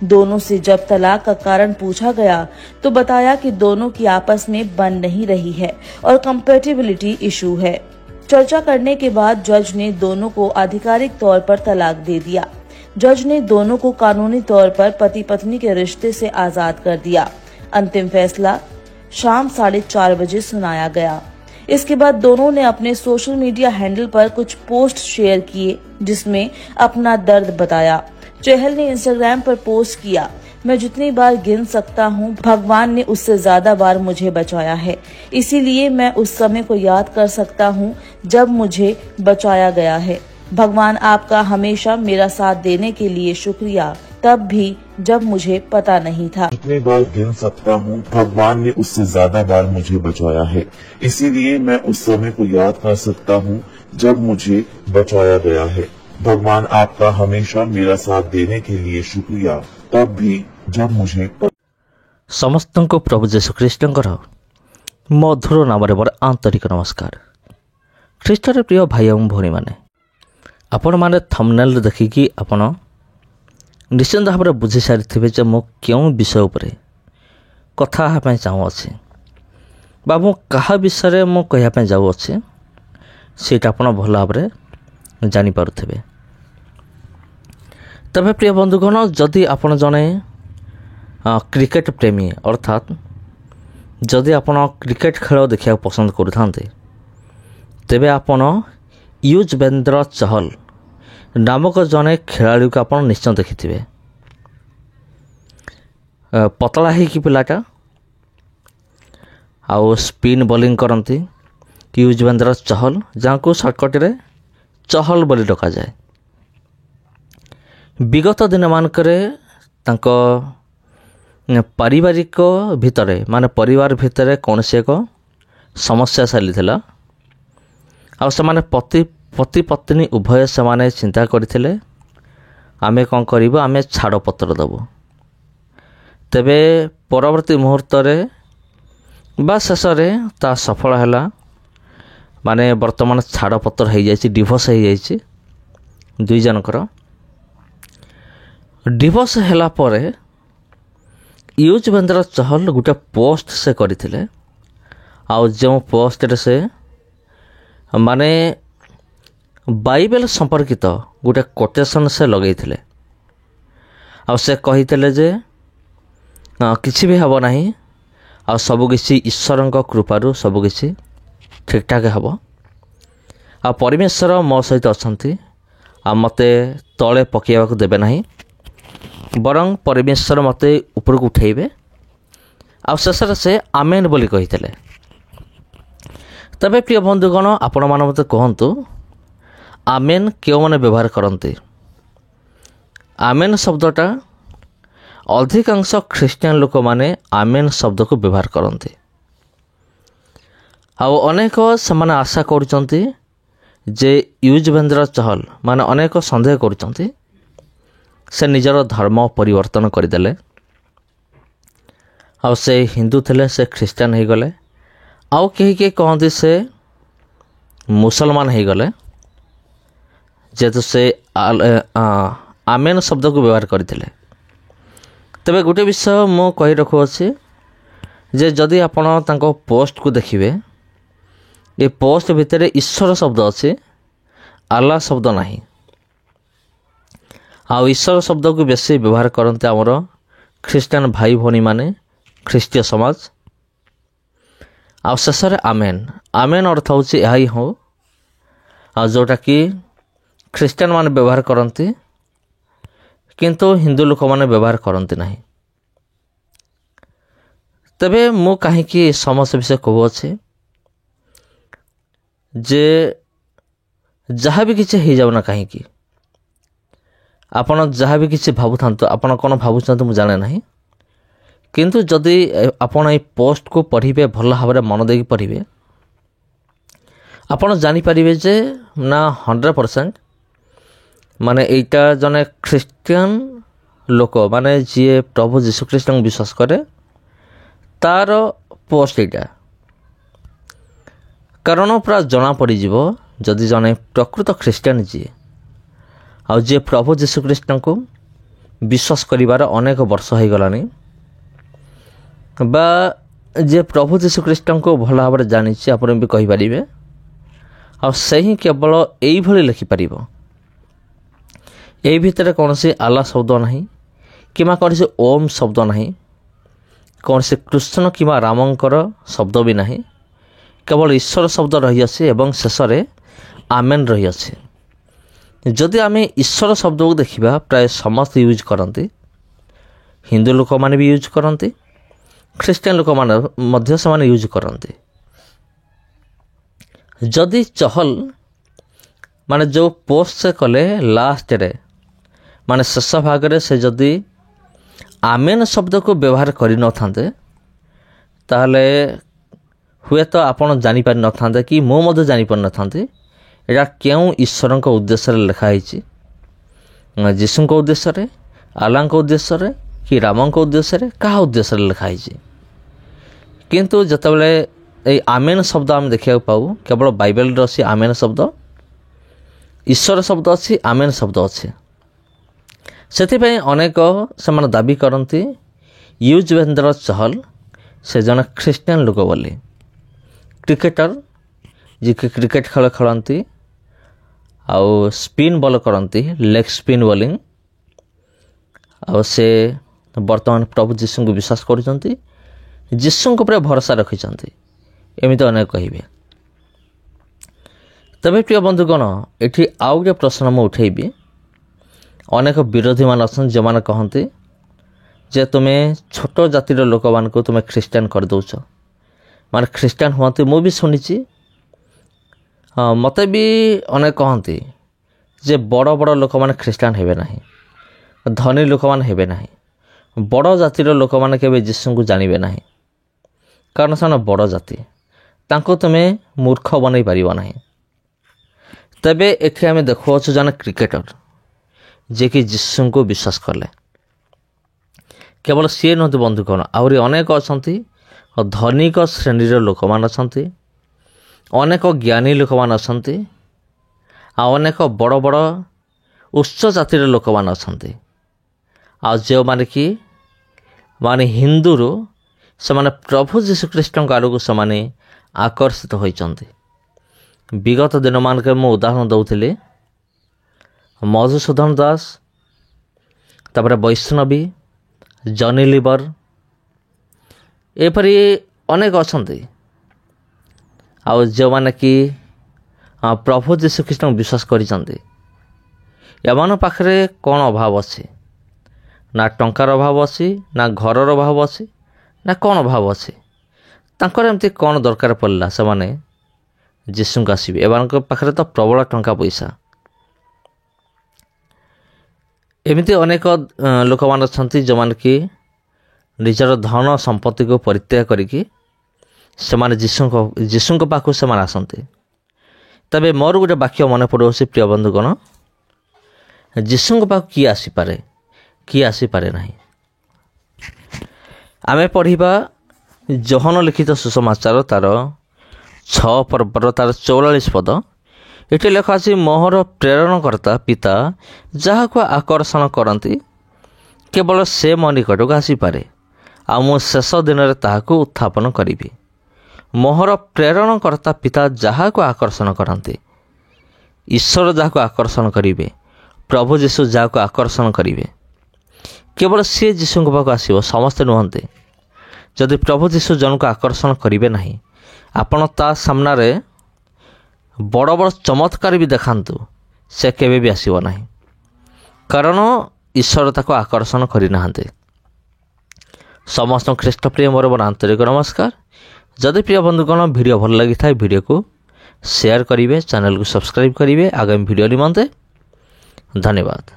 दोनों से जब तलाक का कारण पूछा गया तो बताया कि दोनों की आपस में बन नहीं रही है और कंपैटिबिलिटी इशू है। चर्चा करने के बाद जज ने दोनों को आधिकारिक तौर पर तलाक दे दिया। जज ने दोनों को कानूनी तौर पर पति पत्नी के रिश्ते से आजाद कर दिया। अंतिम फैसला शाम 4:30 बजे सुनाया गया। इसके बाद दोनों ने अपने सोशल मीडिया हैंडल पर कुछ पोस्ट शेयर किए जिसमें अपना दर्द बताया। चहल ने इंस्टाग्राम पर पोस्ट किया, मैं जितनी बार गिन सकता हूँ, भगवान ने उससे ज्यादा बार मुझे बचाया है, इसीलिए मैं उस समय को याद कर सकता हूँ जब मुझे बचाया गया है। भगवान आपका हमेशा मेरा साथ देने के लिए शुक्रिया, तब भी जब मुझे पता नहीं था। जितनी बार गिन सकता हूँ, भगवान ने उससे ज्यादा बार मुझे बचाया है, इसीलिए मैं उस समय को याद कर सकता हूँ जब मुझे बचाया गया है। भगवान आपका हमेशा मेरा साथ देने के लिए शुक्रिया, तब भी जब मुझे समस्त को प्रभु जीशु ख्रीष्टर मधुर नाम मोर आंतरिक नमस्कार। ख्रीष्टर प्रिय भाई और भौणी मैंने आपण मैंने थंबनेल देखिकी आपण निश्चिंत भाव में बुझी सारी मु क्यों विषय उपर कथा हाँपाई चाहूँगी बा मु क्या विषय मु कहवाई जाऊँगी सीटा आपण भल भाव में जानीपे। तबे प्रिय बंधुगण, जदि आपण जने क्रिकेट प्रेमी अर्थात जदि आपण क्रिकेट खेल देखा पसंद करुँते तेबे आपण युजवेंद्र चहल नामक जने खेलाड़ी को आप निश्चय देखिथे। पतला ही पिलाटा आउ स्पिन बॉलिंग करती युजवेंद्र चहल, जहाँ को सर्टकट रे चहल बोली डका जाए। विगत दिन मानकरे तांको पारिवारिक भितरे माने परिवार भितरे कौन से एक समस्या चली आने पति पत्नी उभय से चिंता करते आमे कौन करूँ, आमे छाड़ पत्र दबू। तेबे परवर्ती मुहूर्त बा शेष ता सफल है, माने वर्तमान छाड़ पत्र हो जाए, डिवोर्स हो जाए। दुई जनकर डिवोर्स हैला परे युजवेंद्र चहल गोटे पोस्ट से करथिले, आउ जो पोस्ट रे से माने बाइबल संपर्कित गोटे कोटेशन से लगे थे। आ से कही जे किसी भी हम ना, आ सबकि ईश्वर कृपारू सबकि ठीक ठाक हम। आ परमेश्वर मो सहित अच्छा, आ मते तले पकेवाक देबे नहीं, बरं परमेश्वर मते ऊपर को उठेबे। आ शेष से आमेन बोली कही। तबे प्रिय बंधुगण, आपण माने मते कहंतु आमेन क्यों मैंने व्यवहार करते। आमेन शब्दटा अधिकांश ख्रीस्टियान लोक माने आमेन शब्द को व्यवहार करते। अनेक से आशा करुचंती जे युजवेंद्र चहल माने अनेक संदेह करुचंती से निजर धर्म परिवर्तन करदेले, आ से हिंदू थे से ख्रीस्टियान हो गले, आउ कहीं कहते से मुसलमान हो गले, जेहेतु से आमेन शब्द को व्यवहार करते। तेबे गोटे विषय मु कही रखुअछि जे जदि आपण तांको पोस्ट को देखिबे, ये पोस्ट भितर ईश्वर शब्द अच्छे, आल्लाह शब्द नहीं। आ ईश्वर शब्द को बेसी व्यवहार करते आमर ख्रीस्टियान भाई भौणी माने, ख्रीस्टीय समाज। आ शेष आमेन, आमेन अर्थ हूँ यही हो, जोटा कि ख्रीस्टियान माने व्यवहार करते किंतु हिंदू लोक माने व्यवहार करते नहीं। तबे मु कहीं समस्या विषय कहूँ जे जहाँ भी किसी हो जाऊ ना, कहीं आपन जहाँ भी किसी भावु था आपन कौन भावुं मुझे जाने ना, किंतु जदि आपन ये पोस्ट को पढ़िबे भल भाव में मन देकी पढ़िबे, आपन जानीपारे जे ना 100% माने एटा जने ख्रीस्टियन लोक माने जी प्रभु जीशुख्रीष्ट विश्वास करे तार पोस्ट एटा। कारण पूरा जना पड़ जदि जने प्रकृत ख्रीस्टियन जी आ जे प्रभु जीशुख्रीष्ट को विश्वास करिवार अनेक वर्ष हो गलानी बा जे प्रभु यीशु ख्रीष्ट को भल भाव जानी आप भी कहींपारे आ से ही केवल यही लिखिपर यही भितर कौन से आला शब्द ना कि कौन से ओम शब्द ना कौन से कृष्ण कि रामंकर शब्द भी ना केवल ईश्वर शब्द रही अच्छे एवं शेष में आमेन रही अच्छे जदि आम ईश्वर शब्द को देखा प्राय समस्त यूज करते हिंदू लोक मैंने भी यूज करते ख्रीस्टियन लोक मैंने से यूज करते जदि चहल माने जो पोस्ट से कले लास्ट रे माने शेष भाग से जदि आमेन शब्द को व्यवहार कर न ताहले हुए तो आपन जानी पारि न था कि मो मध्य जानी पारि न था एटा क्यों ईश्वर उद्देश्य लिखाई जीशु उद्देश्य आला उद्देश्य कि राम उद्देश्य क्या उद्देश्य लिखाई किंतु जितेबाला ये आमेन शब्द आम देखा पाऊ केवल बाइबल रे आमेन शब्द ईश्वर शब्द अच्छी आमेन शब्द अच्छे से अनेक से दाबी करती युजवेंद्र चहल से जन ख्रीस्टियन लोक बोली क्रिकेटर जी क्रिकेट खेल खेलती आउ स्पिन बॉल करती लेग स्पिन बॉलिंग आउ से वर्तमान प्रभु जीशु को विश्वास कर जीशु को भरोसा रखिंट एमती अनेक कहे तबे प्रिय बंधुगण ये आउ गोटे प्रश्न मुझे उठेबी अनेक विरोधी मान अच्छा जो मैंने कहते जे तुम्हें छोट जातिर लोक मान को तुम्हें ख्रीस्टान कर दौच माने ख्रीस्टान हुआ मुझे शुणी मत भी अनेक कहते जे बड़ बड़ लोक मैंने ख्रीस्टान हेबे नहीं धनी लोक मैंने हेबे नहीं बड़ जातिर लोक मैंने केबे जीशु को जानबे नहीं कारण से बड़ जाति तांको तुम्हें मूर्ख बनई पारिबो नहीं तबे एठी आमे देखुछु जन क्रिकेटर जे कि जीशु को विश्वास कले केवल सी नुहत बंधुगण आहरी अनेक अच्छा धनिक श्रेणीर लोक मान अच्छा अनेक ज्ञानी लोक मान अच्छा अनेक बड़ बड़ उच्च जातिर लोक मान अच्छा आ जो माने कि माने हिंदू से माने प्रभु जीशु ख्रीष्ट आड़क से आकर्षित होइचंती विगत दिन मानक मु उदाहरण दौली मधुसूदन दास तापर वैष्णवी जॉनी लीवर एपरी अनेक अच्छा आउ जो माने कि प्रभु जीशु ख्रीष्ट विश्वास कर पाखरे कौन अभाव अच्छी ना टंकार अभाव अच्छी ना घरर अभाव अच्छी ना कौन अभाव अच्छी तांकर एमती कौन दरकार पड़ला से माने जीशु को आसबे एमान पाखरे तो प्रबल टंका पैसा एमती अनेक लोक मान अच्छा जो मान कि निजर धन संपत्ति को परित्याग करिकी से जीशु पाखु से आसते तबे मोर गोटे वाक्य मन पड़ो प्रिय बंधुगण जीशु पाख किए आसीपारे किए आसीपारे नहीं आमे पढ़िबा जोहन लिखित सुसमाचार तार 6 पर्वर तार 44 पद ये लेखा अच्छी मोहर प्रेरणकर्ता पिता जहाँ को आकर्षण करती केवल से मो निकट को आसीपारे आ मु शेष दिन में ताहाको उत्थापन करी मोहर प्रेरणकर्ता पिता जहाँ को आकर्षण करते ईश्वर जहाँ को आकर्षण करेंगे प्रभु जीशु जहाँ को आकर्षण करेंगे केवल सी जीशु पाक आसो समस्ते नुहते जदि प्रभु जीशु जन को आकर्षण करेंगे ना आपण ता सामना रे बड़ बड़ चमत्कार भी देखांतु से केबे भी आसीबो नाही कारण ईश्वर ताको आकर्षण करना समस्त ख्रीष्ट प्रिय मोर आंतरिक नमस्कार जदि प्रिय बंधुगण वीडियो भल लगी था वीडियो को शेयर करेंगे चैनल को सब्सक्राइब करेंगे आगामी वीडियो निमंते धन्यवाद।